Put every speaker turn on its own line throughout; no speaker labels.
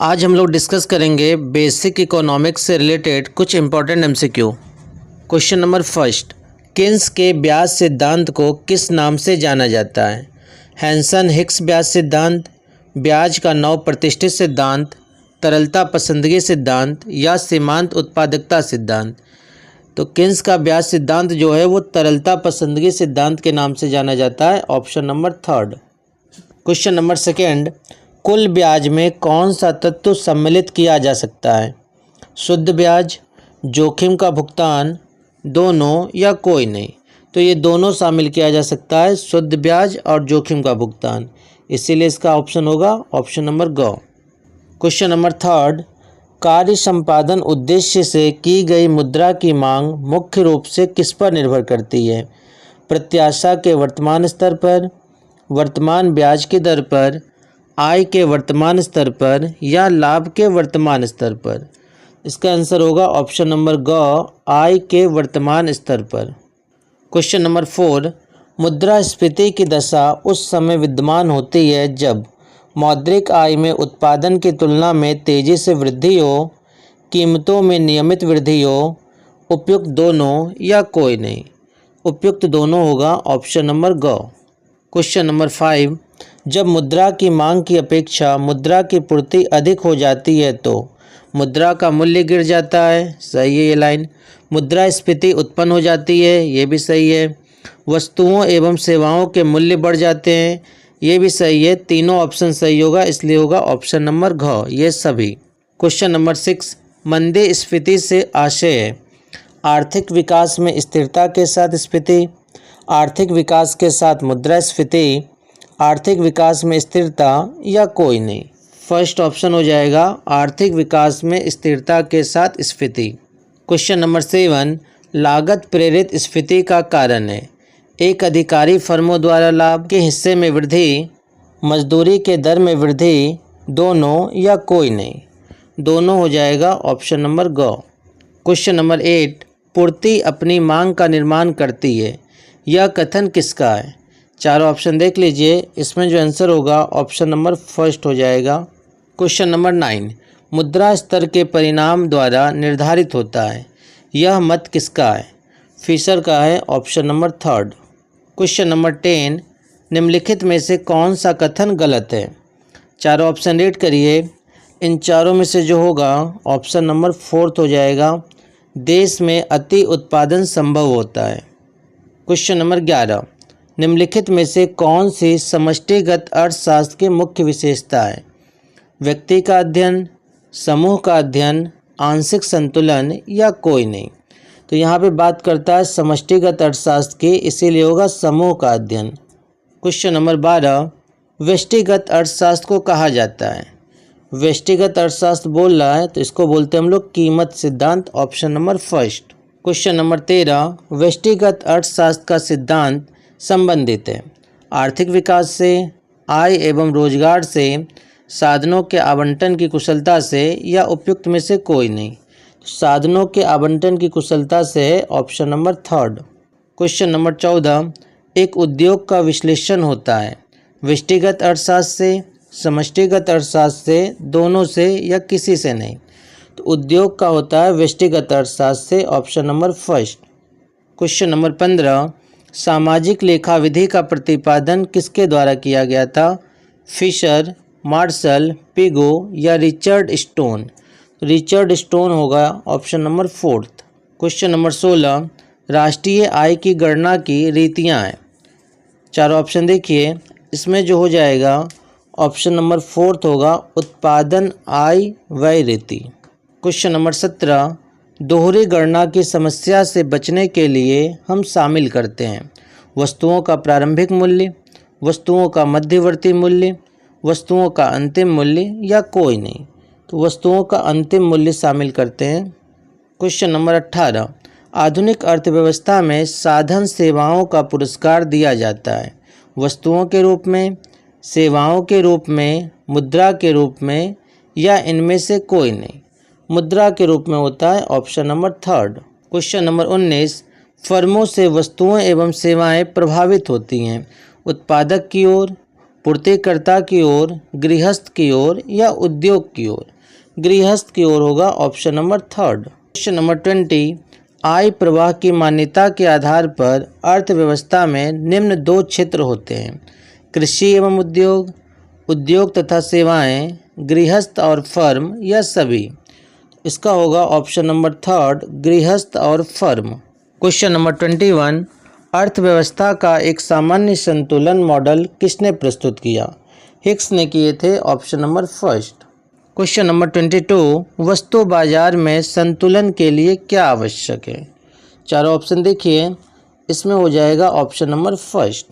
आज हम लोग डिस्कस करेंगे बेसिक इकोनॉमिक्स से रिलेटेड कुछ important MCQ. Question number first, Keynes के ब्याज सिद्धांत को किस नाम से जाना जाता है? हैंसन हिक्स ब्याज सिद्धांत, ब्याज का नव प्रतिष्ठित सिद्धांत, तरलता पसंदगी सिद्धांत या सीमांत उत्पादकता सिद्धांत। तो किन्स का ब्याज सिद्धांत जो है वो तरलता पसंदगी सिद्धांत के नाम से जाना जाता है, option number third. Question number second, कुल ब्याज में कौन सा तत्व सम्मिलित किया जा सकता है? शुद्ध ब्याज, जोखिम का भुगतान, दोनों या कोई नहीं। तो ये दोनों शामिल किया जा सकता है, शुद्ध ब्याज और जोखिम का भुगतान, इसीलिए इसका ऑप्शन होगा ऑप्शन नंबर ग। क्वेश्चन नंबर थर्ड, कार्य संपादन उद्देश्य से की गई मुद्रा की मांग मुख्य रूप से किस पर निर्भर करती है? प्रत्याशा के वर्तमान स्तर पर, वर्तमान ब्याज की दर पर, आय के वर्तमान स्तर पर या लाभ के वर्तमान स्तर पर। इसका आंसर होगा ऑप्शन नंबर ग, आय के वर्तमान स्तर पर। क्वेश्चन नंबर फोर, मुद्रास्फीति की दशा उस समय विद्यमान होती है जब मौद्रिक आय में उत्पादन की तुलना में तेजी से वृद्धि हो, कीमतों में नियमित वृद्धि हो, उपयुक्त दोनों या कोई नहीं। उपयुक्त दोनों होगा ऑप्शन नंबर ग। क्वेश्चन नंबर फाइव, जब मुद्रा की मांग की अपेक्षा मुद्रा की पूर्ति अधिक हो जाती है तो मुद्रा का मूल्य गिर जाता है, सही है ये लाइन। मुद्रास्फीति उत्पन्न हो जाती है, ये भी सही है। वस्तुओं एवं सेवाओं के मूल्य बढ़ जाते हैं, ये भी सही है। तीनों ऑप्शन सही होगा, इसलिए होगा ऑप्शन नंबर घ, ये सभी। क्वेश्चन नंबर सिक्स, मंदस्फीति से आशय है आर्थिक विकास में स्थिरता के साथ स्फीति, आर्थिक विकास के साथ मुद्रास्फीति, आर्थिक विकास में स्थिरता या कोई नहीं। फर्स्ट ऑप्शन हो जाएगा आर्थिक विकास में स्थिरता के साथ स्फीति। क्वेश्चन नंबर सेवन, लागत प्रेरित स्फीति का कारण है एक अधिकारी फर्मों द्वारा लाभ के हिस्से में वृद्धि, मजदूरी के दर में वृद्धि, दोनों या कोई नहीं। दोनों हो जाएगा ऑप्शन नंबर ग। क्वेश्चन नंबर एट, पूर्ति अपनी मांग का निर्माण करती है, यह कथन किसका है? चारों ऑप्शन देख लीजिए, इसमें जो आंसर होगा ऑप्शन नंबर फर्स्ट हो जाएगा। क्वेश्चन नंबर नाइन, मुद्रा स्तर के परिणाम द्वारा निर्धारित होता है, यह मत किसका है? फिशर का है, option number third. Question number 10, निम्नलिखित में से कौन सा कथन गलत है? चारों ऑप्शन रीड करिए, इन चारों में से जो होगा ऑप्शन नंबर फोर्थ हो जाएगा, देश में अति उत्पादन संभव होता है। क्वेश्चन नंबर 11, निम्नलिखित में से कौन सी समष्टिगत अर्थशास्त्र की मुख्य विशेषता है? व्यक्ति का अध्ययन, समूह का अध्ययन, आंशिक संतुलन या कोई नहीं। तो यहाँ पे बात करता है समष्टिगत अर्थशास्त्र की, इसीलिए होगा समूह का अध्ययन। क्वेश्चन नंबर 12, व्यष्टिगत अर्थशास्त्र को कहा जाता है? व्यष्टिगत अर्थशास्त्र बोल रहा है तो इसको बोलते हैं हम लोग कीमत सिद्धांत, option number first. Question number 13, व्यष्टिगत अर्थशास्त्र का सिद्धांत संबंधित है आर्थिक विकास से, आय एवं रोजगार से, साधनों के आवंटन की कुशलता से या उपयुक्त में से कोई नहीं। साधनों के आवंटन की कुशलता से है, option number third. Question number 14, एक उद्योग का विश्लेषण होता है व्यष्टिगत अर्थशास्त्र से, समष्टिगत अर्थशास्त्र से, दोनों से या किसी से नहीं। तो उद्योग का होता है व्यष्टिगत अर्थशास्त्र से, option number first. Question number 15, सामाजिक लेखा विधि का प्रतिपादन किसके द्वारा किया गया था? फिशर, मार्शल, पिगो या रिचर्ड स्टोन। रिचर्ड स्टोन होगा option number fourth. Question number 16, राष्ट्रीय आय की गणना की रीतियाँ हैं। चारों ऑप्शन देखिए, इसमें जो हो जाएगा ऑप्शन नंबर फोर्थ होगा उत्पादन आय व्यय रीति। क्वेश्चन नंबर 17, दोहरी गणना की समस्या से बचने के लिए हम शामिल करते हैं वस्तुओं का प्रारंभिक मूल्य, वस्तुओं का मध्यवर्ती मूल्य, वस्तुओं का अंतिम मूल्य या कोई नहीं। तो वस्तुओं का अंतिम मूल्य शामिल करते हैं। क्वेश्चन नंबर 18, आधुनिक अर्थव्यवस्था में साधन सेवाओं का पुरस्कार दिया जाता है वस्तुओं के रूप में, सेवाओं के रूप में, मुद्रा के रूप में या इनमें से कोई नहीं। मुद्रा के रूप में होता है, option number third. Question number 19, फर्मों से वस्तुएं एवं सेवाएं प्रभावित होती हैं उत्पादक की ओर, पूर्तिकर्ता की ओर, गृहस्थ की ओर या उद्योग की ओर? गृहस्थ की ओर होगा option number third. Question number 20, आय प्रवाह की मान्यता के आधार पर अर्थव्यवस्था में निम्न दो क्षेत्र होते हैं, कृषि एवं उद्योग, उद्योग तथा सेवाएं, गृहस्थ और फर्म या सभी? इसका होगा ऑप्शन नंबर थर्ड, गृहस्थ और फर्म। क्वेश्चन नंबर 21, अर्थव्यवस्था का एक सामान्य संतुलन मॉडल किसने प्रस्तुत किया? हिक्स ने किए थे, option number first. Question number 22, वस्तु बाजार में संतुलन के लिए क्या आवश्यक है? चारों ऑप्शन देखिए, इसमें हो जाएगा option number first.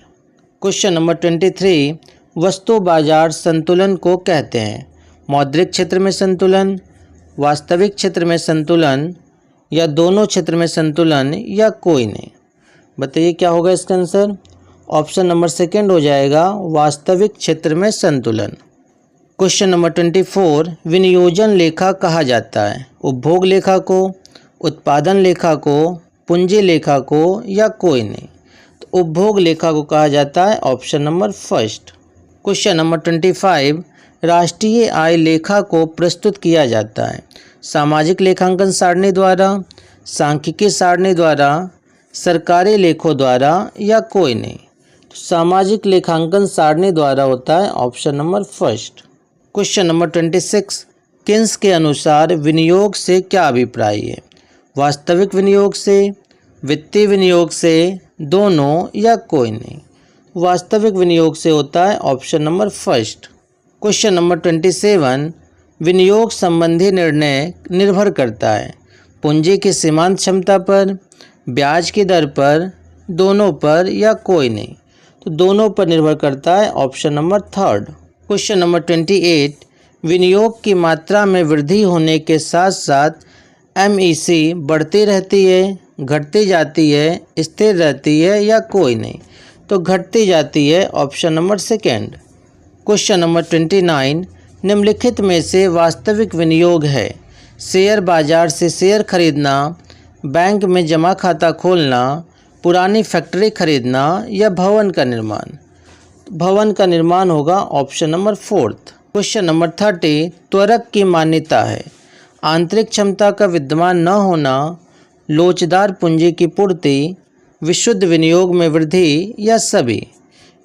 Question number 23, वस्तु बाजार संतुलन को कहते हैं मौद्रिक क्षेत्र में संतुलन, वास्तविक क्षेत्र में संतुलन या दोनों क्षेत्र में संतुलन या कोई नहीं? बताइए क्या होगा इसका आंसर? ऑप्शन नंबर सेकंड हो जाएगा, वास्तविक क्षेत्र में संतुलन। क्वेश्चन नंबर 24, विनियोजन लेखा कहा जाता है उपभोग लेखा को, उत्पादन लेखा को, पूंजी लेखा को या कोई नहीं? तो उपभोग लेखा को कहा जाता है, option number first. Question number 25, राष्ट्रीय आय लेखा को प्रस्तुत किया जाता है सामाजिक लेखांकन सारणी द्वारा, सांख्यिकी सारणी द्वारा, सरकारी लेखों द्वारा या कोई नहीं? तो सामाजिक लेखांकन सारणी द्वारा होता है, option number first. Question number 26, Keynes के अनुसार विनियोग से क्या अभिप्राय है? वास्तविक विनियोग से, वित्तीय विनियोग से, दोनों या कोई नहीं? वास्तविक विनियोग से होता है, option number first. Question number 27, विनियोग संबंधी निर्णय निर्भर करता है पूंजी की सीमांत क्षमता पर, ब्याज की दर पर, दोनों पर या कोई नहीं? तो दोनों पर निर्भर करता है, option number third. Question number 28, विनियोग की मात्रा में वृद्धि होने के साथ साथ MEC बढ़ती रहती है, घटती जाती है, स्थिर रहती है या कोई नहीं? तो घटती जाती है, option number second. Question number 29, निम्नलिखित में से वास्तविक विनियोग है शेयर बाजार से शेयर खरीदना, बैंक में जमा खाता खोलना, पुरानी फैक्ट्री खरीदना या भवन का निर्माण? भवन का निर्माण होगा, option number fourth. Question number 30, त्वरक की मान्यता है आंतरिक क्षमता का विद्यमान न होना, लोचदार पूंजी की पूर्ति, विशुद्ध विनियोग में वृद्धि या सभी?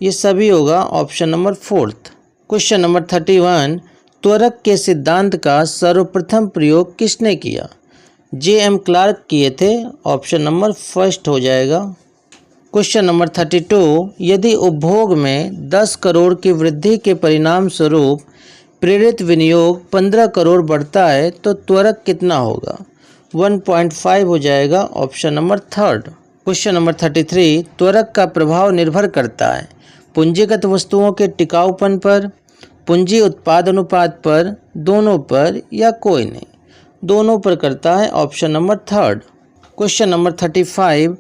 ये सभी होगा, option number fourth. Question number 31, त्वरक के सिद्धांत का सर्वप्रथम प्रयोग किसने किया? JM क्लार्क किए थे, ऑप्शन नंबर फर्स्ट हो जाएगा। क्वेश्चन नंबर 32, यदि उपभोग में 10 करोड़ की वृद्धि के परिणाम स्वरूप प्रेरित विनियोग 15 करोड़ बढ़ता है तो त्वरक कितना होगा? 1.5 हो जाएगा, option number third. Question number 33, त्वरक का प्रभाव निर्भर करता है पूंजीगत वस्तुओं के टिकाऊपन पर, पूंजी उत्पाद अनुपात पर, दोनों पर या कोई नहीं? दोनों पर करता है, option number third. Question number 35,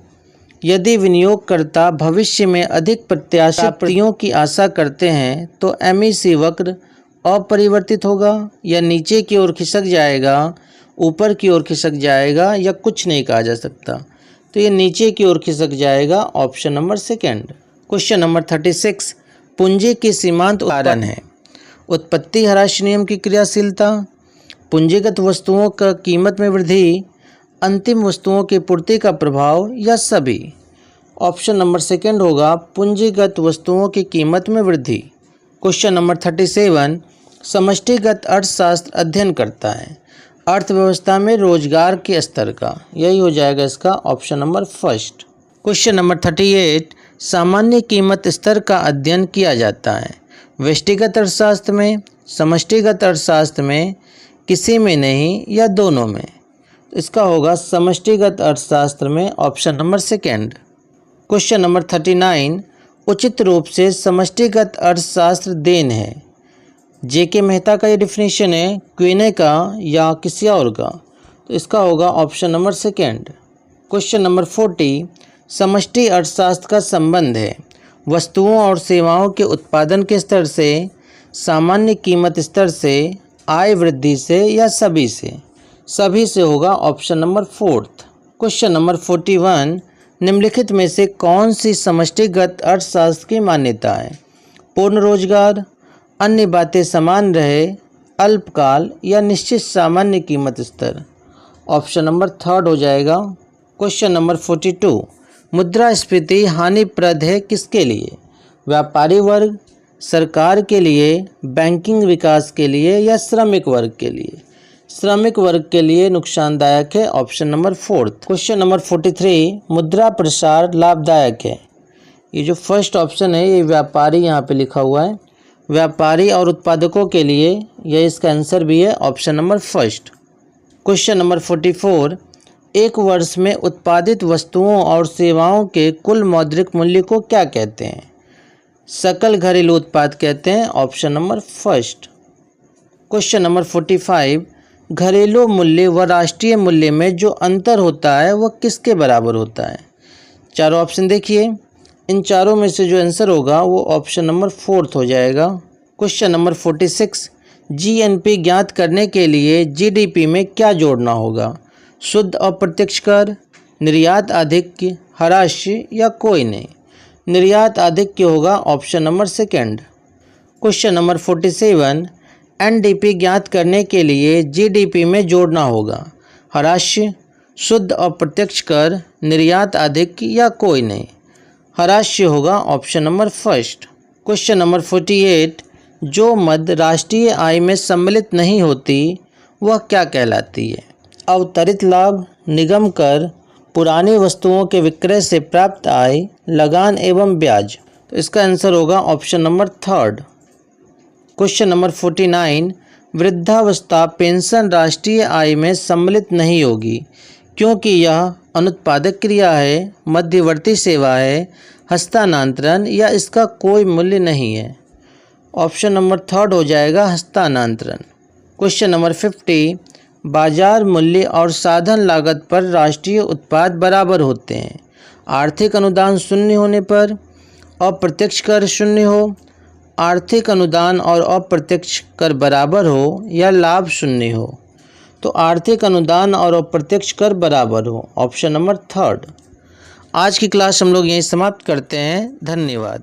यदि विनियोगकर्ता भविष्य में अधिक प्रत्याशित प्राप्तियों की आशा करते हैं तो MEC वक्र अपरिवर्तित होगा या नीचे की ओर खिसक जाएगा, ऊपर की ओर खिसक जाएगा या कुछ नहीं कहा जा सकता? तो ये नीचे की ओर खिसक जाएगा, option number second. Question number 36, पूंजी की सीमांत कारण है उत्पत्ति ह्रास नियम की क्रियाशीलता, पूंजीगत वस्तुओं का कीमत में वृद्धि, अंतिम वस्तुओं की पूर्ति का प्रभाव या सभी? ऑप्शन नंबर सेकेंड होगा, पूंजीगत वस्तुओं की कीमत में वृद्धि। क्वेश्चन नंबर 37, समष्टिगत अर्थशास्त्र अध्ययन करता है अर्थव्यवस्था में रोजगार के स्तर का, यही हो जाएगा इसका, option number first. Question number 38, सामान्य कीमत स्तर का अध्ययन किया जाता है व्यष्टिगत अर्थशास्त्र में, समष्टिगत अर्थशास्त्र में, किसी में नहीं या दोनों में? इसका होगा समष्टिगत अर्थशास्त्र में, option number second. Question number 39, उचित रूप से समष्टिगत अर्थशास्त्र देन है JK मेहता का ये डिफिनीशन है, क्विने का या किसी और का? तो इसका होगा option number second. Question number 40, समष्टि अर्थशास्त्र का संबंध है वस्तुओं और सेवाओं के उत्पादन के स्तर से, सामान्य कीमत स्तर से, आय वृद्धि से या सभी से? सभी से होगा, option number fourth. Question number 41, निम्नलिखित में से कौन सी समष्टिगत अर्थशास्त्र की मान्यता है पूर्ण रोजगार, अन्य बातें समान रहे, अल्पकाल या निश्चित सामान्य कीमत स्तर। ऑप्शन नंबर थर्ड हो जाएगा। क्वेश्चन नंबर 42, मुद्रास्फीति हानिप्रद है किसके लिए? व्यापारी वर्ग, सरकार के लिए, बैंकिंग विकास के लिए या श्रमिक वर्ग के लिए? श्रमिक वर्ग के लिए नुकसानदायक है। Option number fourth. Question number 43, मुद्रा प्रसार लाभदायक है। ये जो फर्स्ट ऑप्शन है ये व्यापारी यहाँ पे लिखा हुआ है, व्यापारी और उत्पादकों के लिए, यह इसका आंसर भी है option number first. Question number 44, एक वर्ष में उत्पादित वस्तुओं और सेवाओं के कुल मौद्रिक मूल्य को क्या कहते हैं? सकल घरेलू उत्पाद कहते हैं। Option number first. Question number 45, घरेलू मूल्य व राष्ट्रीय मूल्य में जो अंतर होता है वह किसके बराबर होता है? चारों ऑप्शन देखिए, इन चारों में से जो आंसर होगा वो ऑप्शन नंबर फोर्थ हो जाएगा। क्वेश्चन नंबर 46, जीएनपी ज्ञात करने के लिए जीडीपी में क्या जोड़ना होगा? शुद्ध अप्रत्यक्ष कर, निर्यात आधिक्य, हराश्य या कोई नहीं? निर्यात आधिक्य होगा option number second. Question number 47, NDP ज्ञात करने के लिए जीडीपी में जोड़ना होगा? हराश्य, शुद्ध अप्रत्यक्ष कर, निर्यात आधिक्य या कोई नहीं? हराश्य होगा option number first. Question number 48, जो मद राष्ट्रीय आय में सम्मिलित नहीं होती वह क्या कहलाती है? अवतरित लाभ, निगम कर, पुरानी वस्तुओं के विक्रय से प्राप्त आय, लगान एवं ब्याज। तो इसका आंसर होगा option number third. Question number 49, वृद्धावस्था पेंशन राष्ट्रीय आय में सम्मिलित नहीं होगी क्योंकि यह अनुत्पादक क्रिया है, मध्यवर्ती सेवा है, हस्तांतरण या इसका कोई मूल्य नहीं है? ऑप्शन नंबर थर्ड हो जाएगा हस्तांतरण। क्वेश्चन नंबर 50, बाजार मूल्य और साधन लागत पर राष्ट्रीय उत्पाद बराबर होते हैं। आर्थिक अनुदान शून्य होने पर, अप्रत्यक्ष कर शून्य हो, आर्थिक अनुदान और अप्रत्यक्ष कर बराबर हो या लाभ शून्य हो? तो आर्थिक अनुदान और अप्रत्यक्ष कर बराबर हो। Option number third. आज की क्लास हम लोग यहीं समाप्त करते हैं। धन्यवाद।